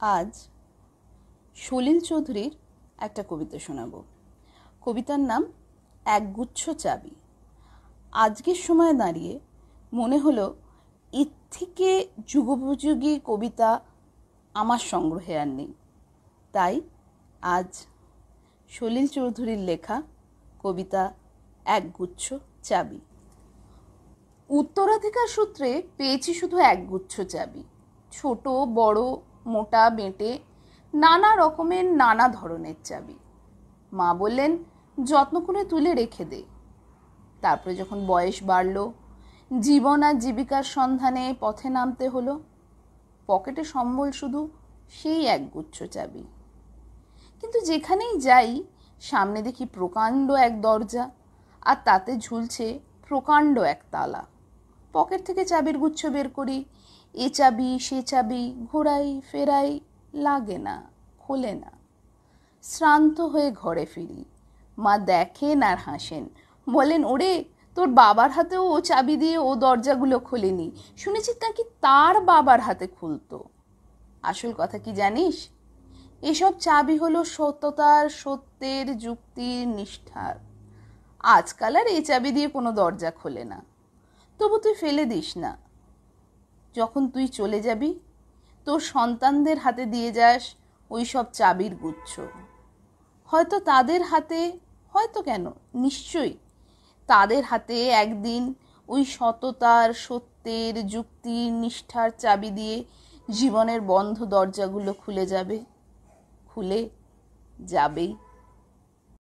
আজ সলিল চৌধুরীর একটা কবিতা শোনাব। কবিতার নাম একগুচ্ছ চাবি। আজকের সময় দাঁড়িয়ে মনে হলো এর থেকে যুগোপযোগী কবিতা আমার সংগ্রহে আর নেই। তাই আজ সলিল চৌধুরীর লেখা কবিতা একগুচ্ছ চাবি। উত্তরাধিকার সূত্রে পেয়েছি শুধু একগুচ্ছ চাবি। ছোট বড়, মোটা বেঁটে, নানা রকমের নানা ধরনের চাবি। মা বললেন যত্ন করে তুলে রেখে দে। তারপরে যখন বয়স বাড়ল, জীবন আর জীবিকার সন্ধানে পথে নামতে হলো, পকেটে সম্বল শুধু সেই একগুচ্ছ চাবি। কিন্তু যেখানেই যাই সামনে দেখি প্রকাণ্ড এক দরজা, আর তাতে ঝুলছে প্রকাণ্ড এক তালা। পকেট থেকে চাবির গুচ্ছ বের করি, এ চাবি সে চাবি ঘোরাই ফেরাই, লাগে না, খোলে না। শ্রান্ত হয়ে ঘরে ফিরি। মা দেখেন আর হাসেন, বলেন ওরে তোর বাবার হাতেও ও চাবি দিয়ে ও দরজাগুলো খোলেনি, শুনেছি নাকি তার বাবার হাতে খুলতো। আসল কথা কি জানিস? এসব চাবি হলো সততার, সত্যের, যুক্তির, নিষ্ঠার। আজকাল আর এই চাবি দিয়ে কোনো দরজা খোলে না। তবু তুই ফেলে দিস না। যখন তুই চলে যাবি তোর সন্তানদের হাতে দিয়ে যাস ওই সব চাবির গুচ্ছ। হয়তো তাদের হাতে, হয়তো কেন নিশ্চয়ই তাদের হাতে একদিন ওই সততার, সত্যের, যুক্তির, নিষ্ঠার চাবি দিয়ে জীবনের বন্ধ দরজাগুলো খুলে যাবে, খুলে যাবেই।